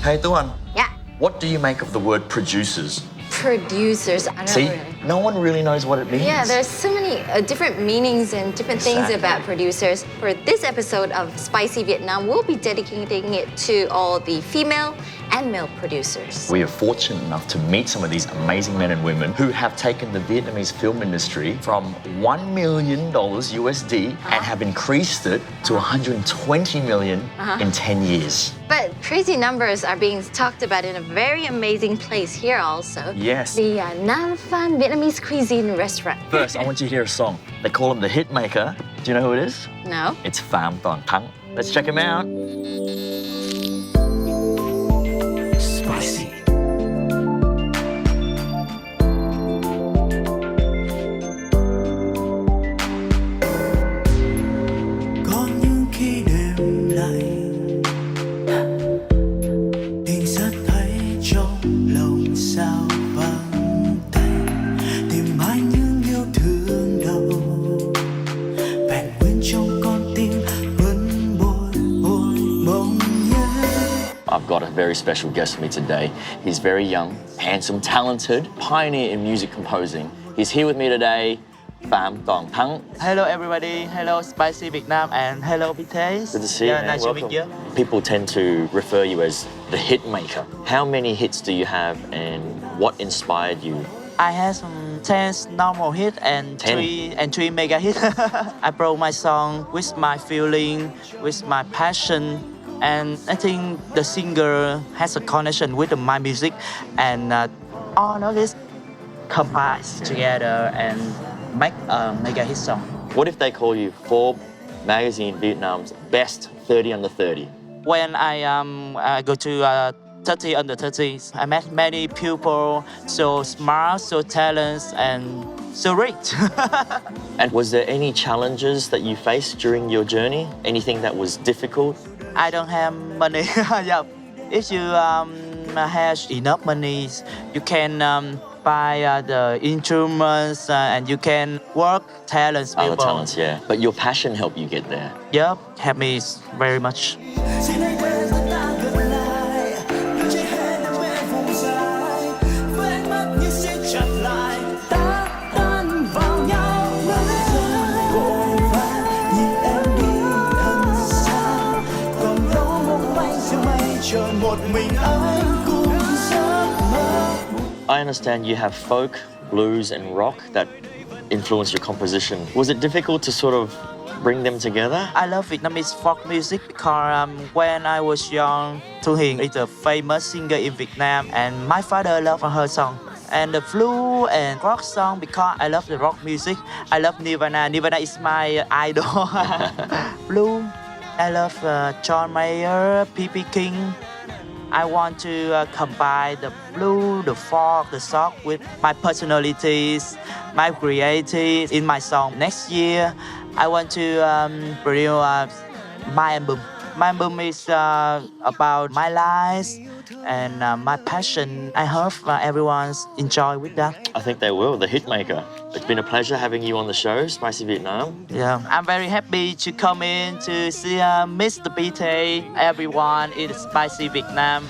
Hey, Tuan. Yeah. What do you make of the word producers? Producers. I don't See, know. no one really knows what it means. Yeah, there's so many different meanings and different things about producers. For this episode of Spicy Vietnam, we'll be dedicating it to all the female and male producers. We are fortunate enough to meet some of these amazing men and women who have taken the Vietnamese film industry from $1 million USD and have increased it to 120 million in 10 years. But crazy numbers are being talked about in a very amazing place here also. Yes. The Nam Phan Vietnamese cuisine restaurant. First, I want you to hear a song. They call him the hit maker. Do you know who it is? No. It's Pham Ton Thang. Let's check him out. Spicy. Có những khi đêm lạnh tình rất thấy trong lòng sao vắng tanh tìm mãi những yêu thương đầu vẹn nguyên trong con tim vẫn bồi hồi mong nhớ. I've got a very special guest with me today. He's very young, handsome, talented, pioneer in music composing. He's here with me today, Pham Ton Thang. Hello everybody, hello Spicy Vietnam and hello BTS. Good to see you, man. Nice Welcome. to meet you. People tend to refer you as the hit maker. How many hits do you have and what inspired you? I had some 10 normal hits and 10. three mega hits. I wrote my song with my feeling, with my passion, and I think the singer has a connection with my music, and all of this combined together and make a mega hit song. What if they call you Forbes magazine Vietnam's best 30 under 30? When I go to 30 under 30s, I met many people so smart, so talented, and so rich. And was there any challenges that you faced during your journey? Anything that was difficult? I don't have money. Yeah. If you have enough money, you can buy the instruments and you can work talents. Other people. talents, yeah. But your passion helped you get there. Yep, helped me very much. Xin hãy quên ta gần lại đừng chạy hết em về vùng dài với ánh mắt như siết chặt lại ta tan vào nhau vội vã nhìn em đi thật xa còn đâu mong manh giữa mây trời một mình anh cùng giấc mơ. I understand you have folk, blues, and rock that influence your composition. Was it difficult to sort of bring them together? I love Vietnamese folk music because when I was young, Thu Hiền is a famous singer in Vietnam and my father loved her song. And the blues and rock song because I love the rock music. I love Nirvana. Nirvana is my idol. Blue. I love John Mayer, P.B. King. I want to combine the blues, the folk, the soul with my personalities, my creativity in my song. Next year, I want to produce my album. My album is about my life and my passion. I hope everyone enjoy with that. I think they will, the hitmaker. It's been a pleasure having you on the show, Spicy Vietnam. Yeah, I'm very happy to come in to see Mr. BT, everyone in Spicy Vietnam.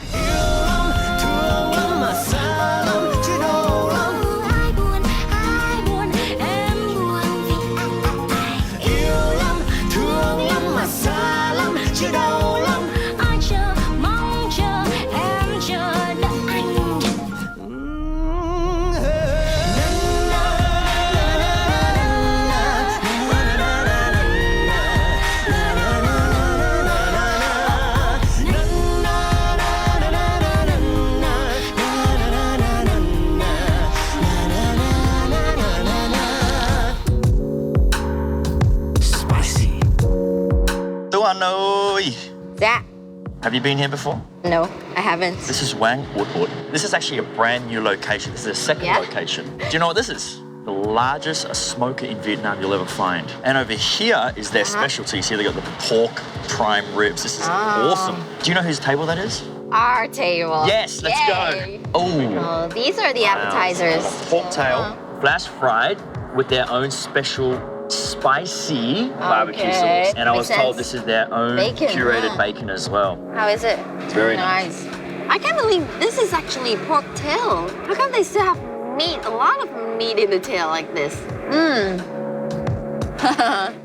Tuan ơi! Yeah. Have you been here before? No, I haven't. This is Wang Woodwood. This is actually a brand new location. This is a second location. Do you know what this is? The largest smoker in Vietnam you'll ever find. And over here is their specialty. See, they got the pork prime ribs. This is awesome. Do you know whose table that is? Our table. Yes, let's Yay. go. Oh, Oh, these are the appetizers. pork tail, flash fried with their own special spicy barbecue Okay. sauce. And I Makes was told sense. this is their own Bacon, curated huh? bacon as well. How is it? It's very nice. I can't believe this is actually pork tail. How come they still have meat, a lot of meat in the tail like this?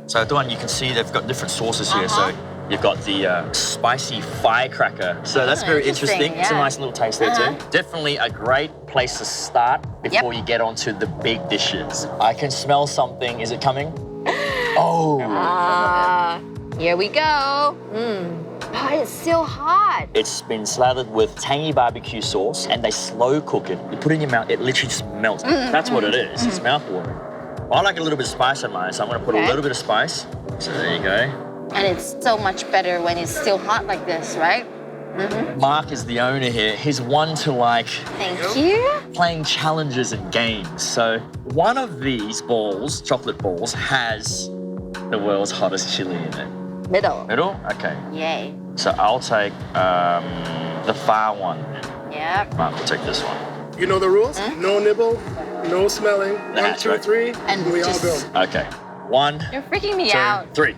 So the one you can see, they've got different sauces here. So you've got the spicy firecracker. So that's very interesting. It's a nice little taste there too. Definitely a great place to start before you get onto the big dishes. I can smell something. Is it coming? Oh. Here we go. Oh, it's still hot. It's been slathered with tangy barbecue sauce and they slow cook it. You put it in your mouth, it literally just melts. That's what it is. It's mouth-watering. I like a little bit of spice in mine, so I'm gonna put a little bit of spice. So there you go. And it's so much better when it's still hot like this, right? Mark is the owner here. He's one to Thank you. playing challenges and games. So one of these balls, chocolate balls, has the world's hottest chili in it. Middle. Middle? Okay. Yay. So I'll take the far one. Yep. Mark will take this one. You know the rules? No nibble, no smelling. That's 1, 2, right. 3, And we all just- go. Okay. 1, You're freaking me 2, out. 3.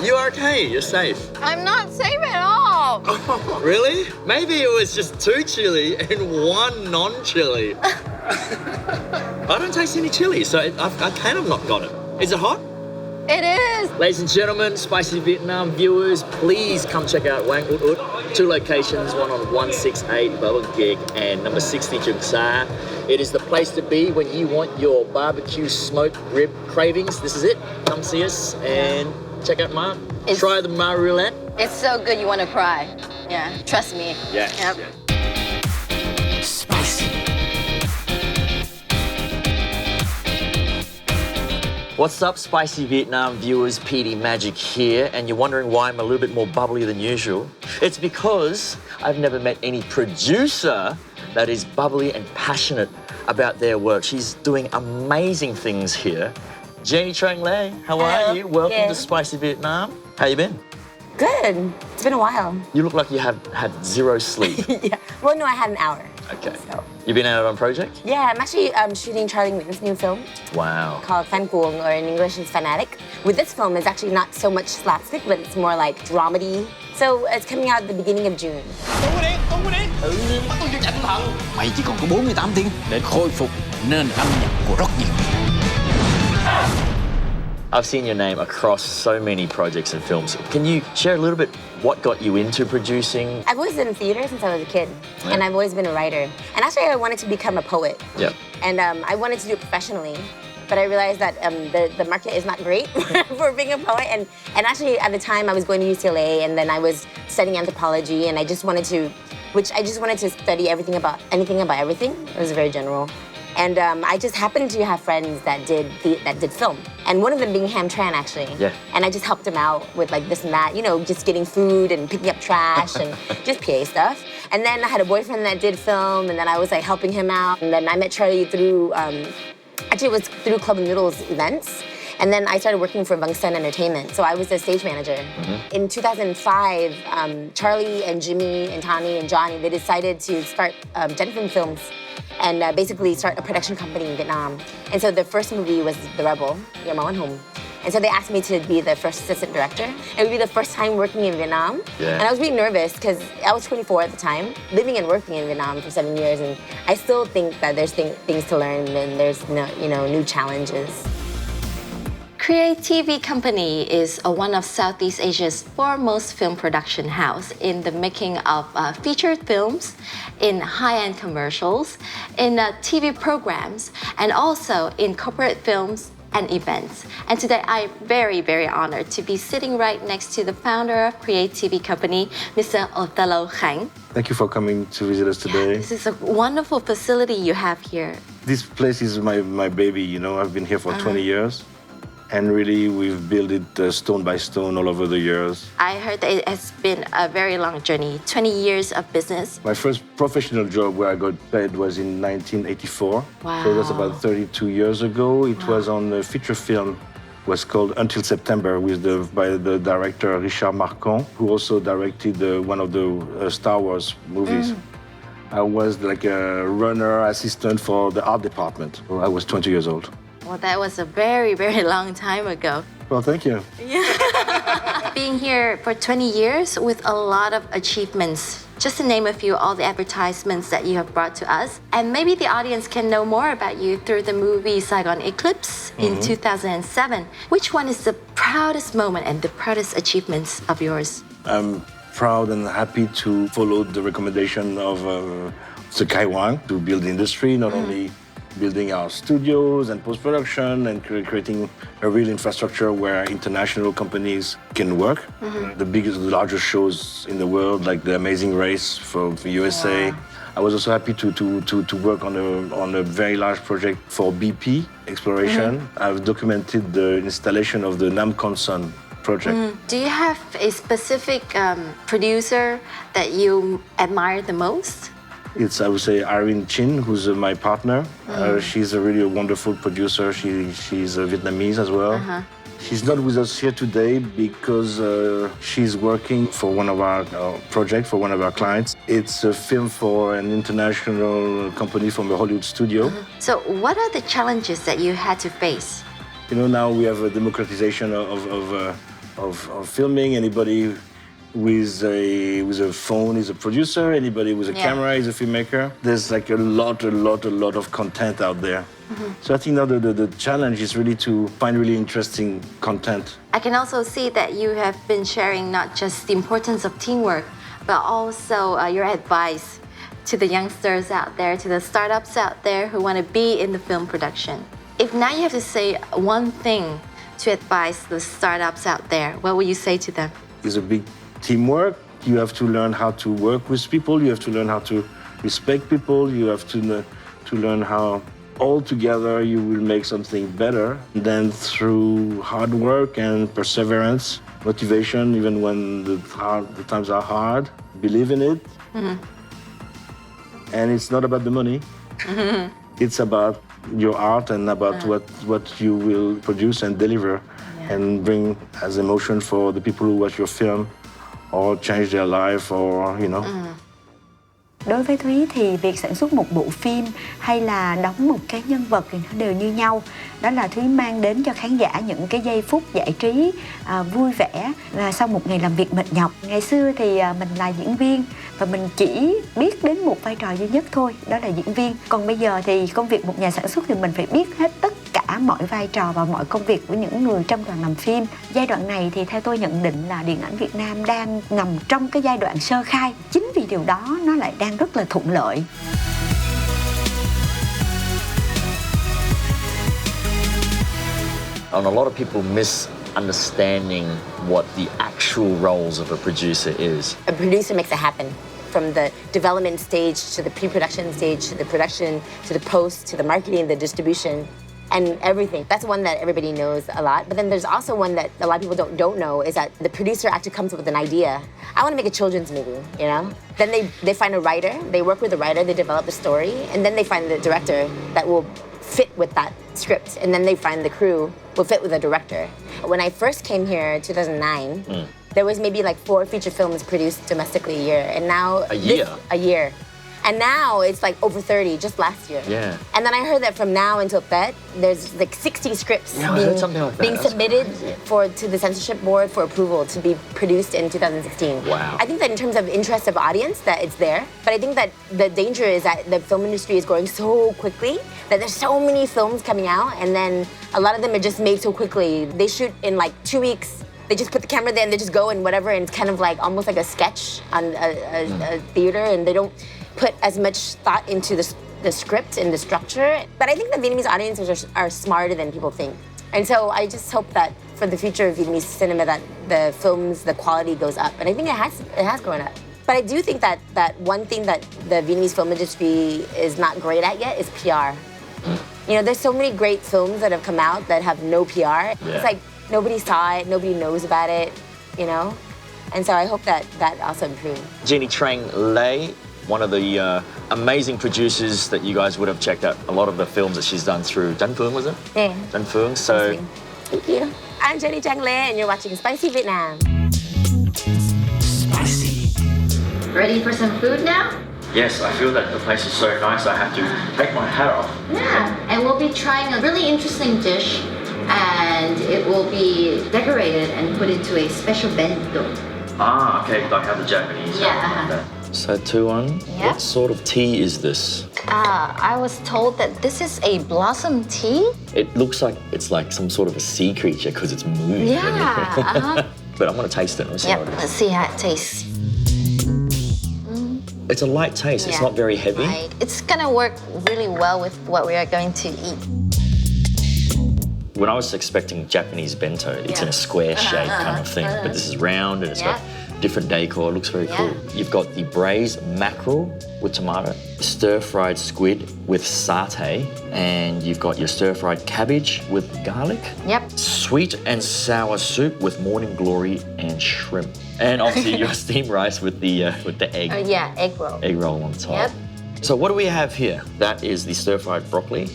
You're okay. You're safe. I'm not safe at all. Really? Maybe it was just 2 chili and 1 non-chili. I don't taste any chili, so I kind of not got it. Is it hot? It is. Ladies and gentlemen, Spicy Vietnam viewers, please come check out Wang Ut Ut. 2 locations, one on 168 Bubba Gig and number 60 Chung Sa. It is the place to be when you want your barbecue smoked rib cravings. This is it. Come see us and check out Ma. Try the Ma Roulette. It's so good you want to cry. Yeah, trust me. Yeah. Yep. What's up, Spicy Vietnam viewers? PD Magic here, and you're wondering why I'm a little bit more bubbly than usual. It's because I've never met any producer that is bubbly and passionate about their work. She's doing amazing things here. Jenni Trang, how are you? Welcome to Spicy Vietnam. How you been? Good. It's been a while. You look like you have had 0 sleep. Yeah. Well, no, I had an hour. Okay. So. You been out on project? Yeah, I'm actually shooting Charlie Nguyen's new film Wow. called Fan Cuồng, or in English is Fanatic. With this film, it's actually not so much slapstick, but it's more like dramedy. So it's coming out at the beginning of June. Mày chỉ còn có 48 tiếng để khôi phục nền âm nhạc của rock Việt. I've seen your name across so many projects and films. Can you share a little bit what got you into producing? I've always been in theater since I was a kid, and I've always been a writer. And actually, I wanted to become a poet. Yeah. And I wanted to do it professionally. But I realized that the market is not great for being a poet. And actually, at the time, I was going to UCLA, and then I was studying anthropology, and I just wanted to study anything about everything. It was very general. And I just happened to have friends that did film. And one of them being Ham Tran, actually. Yeah. And I just helped him out with like this and that, you know, just getting food and picking up trash and just PA stuff. And then I had a boyfriend that did film, and then I was like helping him out. And then I met Charlie through, actually it was through Club Noodle's events. And then I started working for Vang Sen Entertainment. So I was the stage manager. In 2005, Charlie and Jimmy and Tani and Johnny, they decided to start Jenni Films and basically start a production company in Vietnam. And so the first movie was The Rebel, Your Mom and Home. And so they asked me to be the first assistant director. It would be the first time working in Vietnam. Yeah. And I was really nervous because I was 24 at the time, living and working in Vietnam for 7 years. And I still think that there's things to learn and there's new challenges. Create TV Company is one of Southeast Asia's foremost film production house in the making of featured films, in high-end commercials, in TV programs, and also in corporate films and events. And today I'm very, very honored to be sitting right next to the founder of Create TV Company, Mr. Othello Khanh. Thank you for coming to visit us today. This is a wonderful facility you have here. This place is my baby, you know. I've been here for 20 years. And really, we've built it stone by stone all over the years. I heard that it has been a very long journey, 20 years of business. My first professional job where I got paid was in 1984. Wow. So that's about 32 years ago. It was on a feature film, was called Until September, by the director Richard Marquand, who also directed one of the Star Wars movies. I was like a runner assistant for the art department. I was 20 years old. Well, that was a very, very long time ago. Well, thank you. Being here for 20 years with a lot of achievements. Just to name a few, all the advertisements that you have brought to us. And maybe the audience can know more about you through the movie Saigon Eclipse in 2007. Which one is the proudest moment and the proudest achievements of yours? I'm proud and happy to follow the recommendation of Sir Kai Wang to build the industry, not only building our studios and post-production and creating a real infrastructure where international companies can work. The largest shows in the world, like The Amazing Race for the USA. Wow. I was also happy to work on a very large project for BP exploration. I've documented the installation of the Namconson project. Do you have a specific producer that you admire the most? It's, I would say, Irene Chin, who's my partner. She's a really wonderful producer. She's Vietnamese as well. She's not with us here today because she's working for one of our projects, for one of our clients. It's a film for an international company from a Hollywood studio. So what are the challenges that you had to face? You know, now we have a democratization of filming. Anybody with a phone is a producer. Anybody with a camera is a filmmaker. There's like a lot of content out there. So I think now the challenge is really to find really interesting content. I can also see that you have been sharing not just the importance of teamwork, but also your advice to the youngsters out there, to the startups out there who want to be in the film production. If now you have to say one thing to advise the startups out there, what would you say to them? It's a big teamwork. You have to learn how to work with people. You have to learn how to respect people. You have to learn how all together you will make something better. Then through hard work and perseverance, motivation, even when the times are hard, believe in it. And it's not about the money. It's about your art and about what you will produce and deliver and bring as emotion for the people who watch your film or change their life or, you know. Đối với Thúy thì việc sản xuất một bộ phim hay là đóng một cái nhân vật thì nó đều như nhau. Đó là Thúy mang đến cho khán giả những cái giây phút giải trí, vui vẻ sau một ngày làm việc mệt nhọc. Ngày xưa thì mình là diễn viên và mình chỉ biết đến một vai trò duy nhất thôi, đó là diễn viên. Còn bây giờ thì công việc một nhà sản xuất thì mình phải biết hết tất cả mọi vai trò và mọi công việc của những người trong đoàn làm phim. Giai đoạn này thì theo tôi nhận định là điện ảnh Việt Nam đang nằm trong cái giai đoạn sơ khai. Chính vì điều đó nó lại đang rất là thuận lợi. And a lot of people misunderstanding what the actual roles of a producer is. A producer makes it happen. From the development stage to the pre-production stage to the production to the post to the marketing, the distribution, and everything. That's one that everybody knows a lot. But then there's also one that a lot of people don't know is that the producer actually comes up with an idea. I want to make a children's movie, you know? Then they find a writer, they work with the writer, they develop the story, and then they find the director that will fit with that script. And then they find the crew will fit with the director. When I first came here in 2009, there was maybe like 4 feature films produced domestically a year. And now... A year. And now it's like over 30 just last year. Yeah. And then I heard that from now until Feb, there's like 60 scripts being submitted to the censorship board for approval to be produced in 2016. Wow. I think that in terms of interest of audience, that it's there. But I think that the danger is that the film industry is growing so quickly that there's so many films coming out, and then a lot of them are just made so quickly. They shoot in like 2 weeks. They just put the camera there and they just go and whatever, and it's kind of like almost like a sketch on a theater, and they don't put as much thought into the script and the structure. But I think the Vietnamese audiences are smarter than people think. And so I just hope that for the future of Vietnamese cinema that the films, the quality goes up. And I think it has grown up. But I do think that one thing that the Vietnamese film industry is not great at yet is PR. You know, there's so many great films that have come out that have no PR. Yeah. It's like nobody saw it, nobody knows about it, you know? And so I hope that also improves. Jenni Trang, one of the amazing producers that you guys would have checked out a lot of the films that she's done through Dan Phương, was it? Yeah. Dan Phương. So, thank you. I'm Jenni Trang and you're watching Spicy Vietnam. Spicy. Ready for some food now? yes, I feel that the place is so nice. I have to take my hat off. Yeah. And we'll be trying a really interesting dish, and it will be decorated and put into a special bento. Ah, okay, like how the Japanese Yeah. like that. So 2-1. Yeah. What sort of tea is this? I was told that this is a blossom tea. It looks like it's like some sort of a sea creature because it's moving. Yeah. But I'm gonna taste it. Let's see how Yep, it is. let's see how it tastes. It's a light taste. It's not very heavy. Right. It's gonna work really well with what we are going to eat. When I was expecting Japanese bento, it's in a square shape kind of thing, but this is round and it's got different decor. It looks very cool. You've got the braised mackerel with tomato, stir-fried squid with satay, and you've got your stir-fried cabbage with garlic. Yep. Sweet and sour soup with morning glory and shrimp, and obviously your steamed rice with the egg. Yeah, egg roll. Egg roll on top. Yep. So what do we have here? That is the stir-fried broccoli.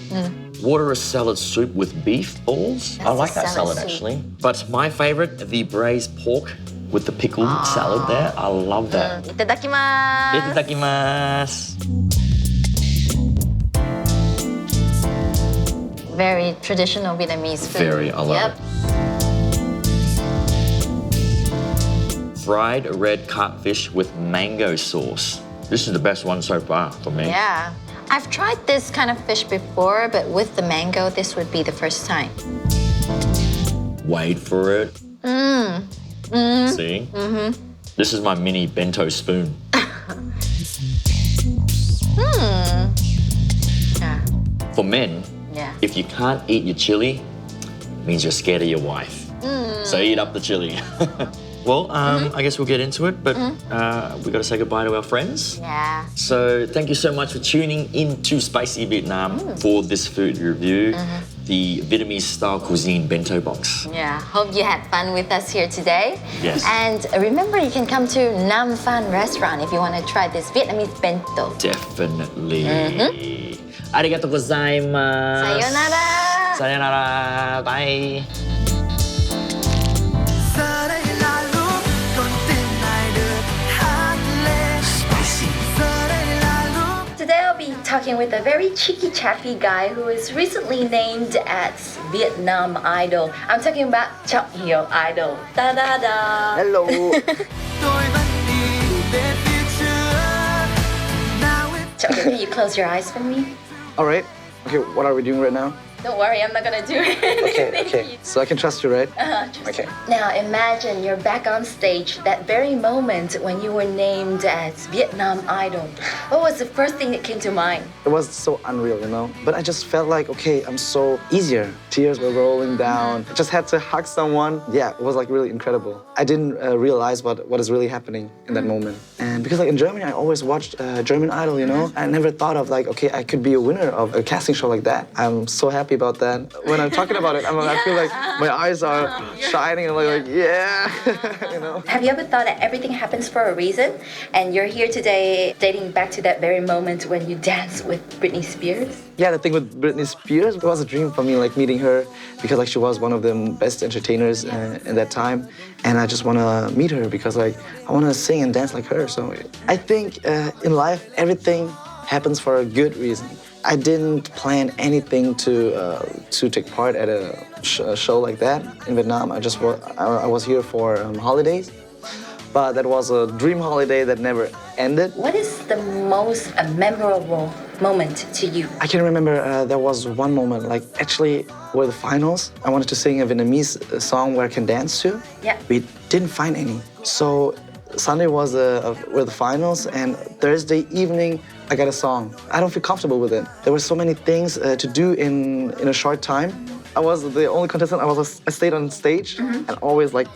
Water salad soup with beef balls. I like that salad actually. But my favorite, the braised pork with the pickled salad there. I love that. Itadakimasu. Itadakimasu. Very traditional Vietnamese food. Very, I love it. Fried red catfish with mango sauce. This is the best one so far for me. Yeah. I've tried this kind of fish before, but with the mango, this would be the first time. Wait for it. See? This is my mini bento spoon. Yeah. For men, if you can't eat your chili, it means you're scared of your wife. So eat up the chili. Well, I guess we'll get into it, but we've got to say goodbye to our friends. Yeah. So thank you so much for tuning into Spicy Vietnam for this food review, the Vietnamese style cuisine bento box. Yeah. Hope you had fun with us here today. Yes. And remember, you can come to Nam Phan restaurant if you want to try this Vietnamese bento. Definitely. Arigatou gozaimasu. Sayonara. Sayonara. Bye. Giờ đây là lúc con tim này được hát lên. Giờ đây là lúc. Today I'll be talking with a very cheeky chappy guy who was recently named as Vietnam Idol. I'm talking about Trọng Hiếu Idol. Da da da. Hello. Tôi vẫn đi về phía trước. Now it's Trọng Hiếu, can you close your eyes for me? All right. Okay, what are we doing right now? Don't worry, I'm not gonna do anything. Okay. So I can trust you, right? Okay. Now imagine you're back on stage, that very moment when you were named as Vietnam Idol. What was the first thing that came to mind? It was so unreal, you know? But I just felt like, okay, I'm so easier. Tears were rolling down. I just had to hug someone. Yeah, it was like really incredible. I didn't realize what is really happening in that moment. And because like in Germany, I always watched German Idol, you know? I never thought of like, okay, I could be a winner of a casting show like that. I'm so happy about that. When I'm talking about it, I feel like my eyes are shining and like yeah, you know? Have you ever thought that everything happens for a reason? And you're here today dating back to that very moment when you danced with Britney Spears? Yeah, the thing with Britney Spears, it was a dream for me, like meeting her, because like she was one of the best entertainers in that time, and I just want to meet her because like I want to sing and dance like her. So I think in life everything happens for a good reason. I didn't plan anything to take part at a show like that in Vietnam. I was here for holidays, but that was a dream holiday that never ended. What is the most memorable moment to you? I can remember there was one moment, like actually were the finals. I wanted to sing a Vietnamese song where I can dance to. Yeah. We didn't find any. So Sunday were the finals, and Thursday evening I got a song. I don't feel comfortable with it. There were so many things to do in a short time. I was the only contestant. I stayed on stage and always like,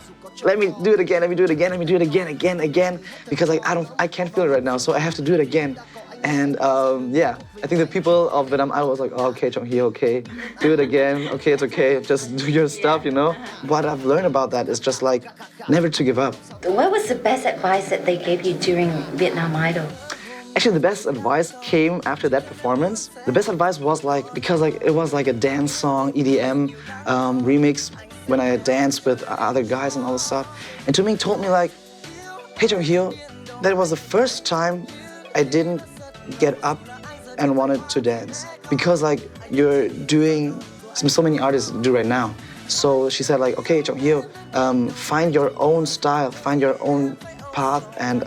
let me do it again, let me do it again, let me do it again, because like I can't feel it right now, so I have to do it again. And yeah, I think the people of Vietnam, I was like, oh, okay, Trọng Hiếu, okay, do it again, okay, it's okay, just do your stuff, you know? What I've learned about that is just like, never to give up. What was the best advice that they gave you during Vietnam Idol? Actually, the best advice came after that performance. The best advice was like, because like it was like a dance song, EDM remix, when I danced with other guys and all this stuff. And to me, told me like, hey, Trọng Hiếu, that was the first time I didn't get up and wanted to dance because like you're doing so many artists do right now. So she said like, okay, Chong Hyo, find your own style, find your own path, and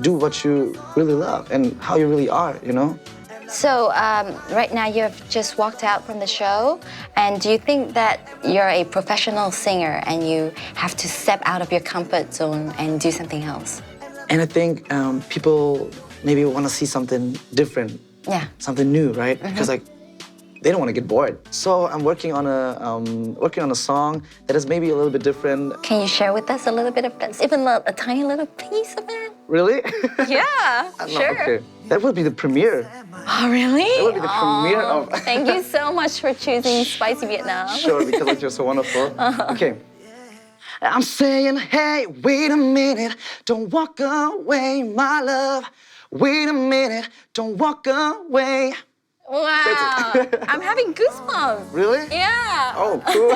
do what you really love and how you really are, you know? So right now you've just walked out from the show, and do you think that you're a professional singer and you have to step out of your comfort zone and do something else? And I think people maybe want to see something different, something new, right? Because like they don't want to get bored. So I'm working on a song that is maybe a little bit different. Can you share with us a little bit of this, even a tiny little piece of it? Really? Yeah, sure. Okay. That would be the premiere. Oh, really? That would be the premiere of... Thank you so much for choosing Spicy Vietnam. Sure, because like, you're so wonderful. Okay. I'm saying, hey, wait a minute, don't walk away, my love. Wait a minute, don't walk away. Wow, I'm having goosebumps. Really? Yeah. Oh, cool.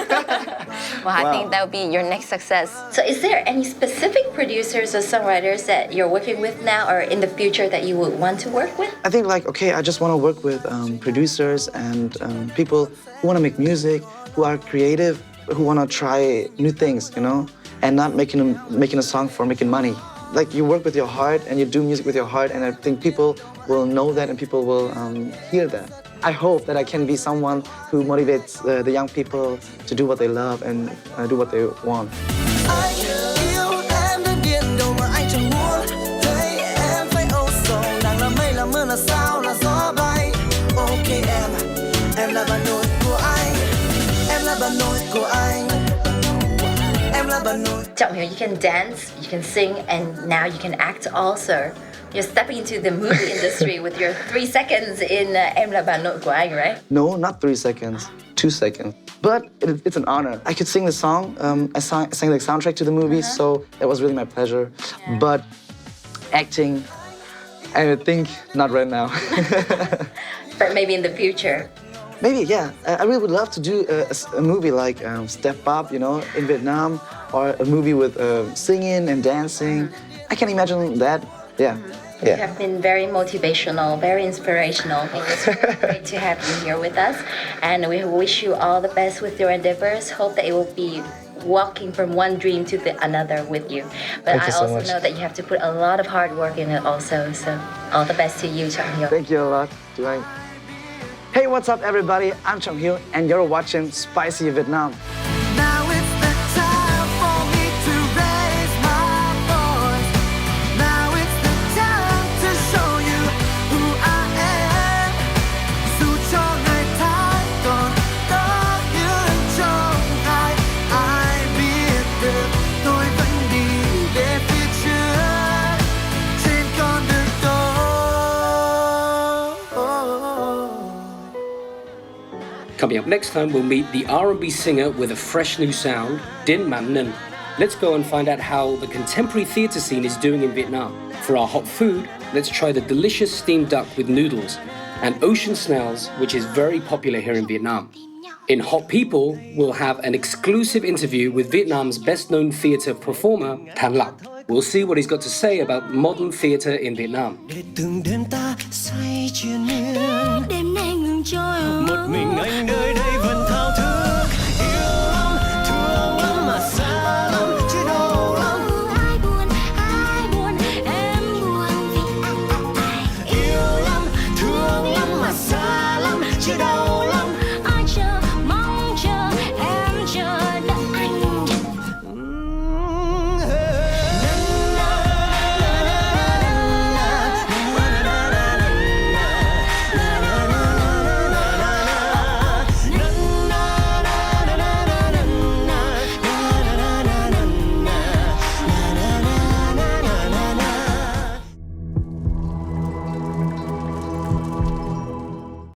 Well, I think that would be your next success. So is there any specific producers or songwriters that you're working with now or in the future that you would want to work with? I think like, okay, I just want to work with producers and people who want to make music, who are creative, who want to try new things, you know? And not making a song for making money. Like you work with your heart and you do music with your heart, and I think people will know that and people will hear that. I hope that I can be someone who motivates the young people to do what they love and do what they want. Chong Hyo, you can dance, you can sing, and now you can act also. You're stepping into the movie industry with your 3 seconds in Em là bà nội của anh, right? No, not 3 seconds, 2 seconds. But it's an honor. I could sing the song. I sang the soundtrack to the movie, so that was really my pleasure. Yeah. But acting, I think not right now. But maybe in the future. Maybe, yeah. I really would love to do a movie like Step Up, you know, in Vietnam, or a movie with singing and dancing. I can imagine that. Yeah. You have been very motivational, very inspirational. It's really great to have you here with us. And we wish you all the best with your endeavors. Hope that it will be walking from one dream to another with you. But I also know that you have to put a lot of hard work in it also. So all the best to you, Chong Hyo. Thank you a lot. Hey, what's up, everybody? I'm Chong Hyo, and you're watching Spicy Vietnam. Now it's the time for me to raise my voice. Now it's the time to show you who I am. Dù cho ngày tháng còn có những trông gai, ai biết được tôi vẫn đi về phía trước trên con đường tôi. Coming up next time, we'll meet the R&B singer with a fresh new sound, Din Man Ninh. Let's go and find out how the contemporary theatre scene is doing in Vietnam. For our hot food, let's try the delicious steamed duck with noodles and ocean snails, which is very popular here in Vietnam. In Hot People, we'll have an exclusive interview with Vietnam's best-known theatre performer, Than Lak. We'll see what he's got to say about modern theatre in Vietnam. Để từng đêm ta say triền miên, đêm nay ngừng trôi, một mình anh nơi đây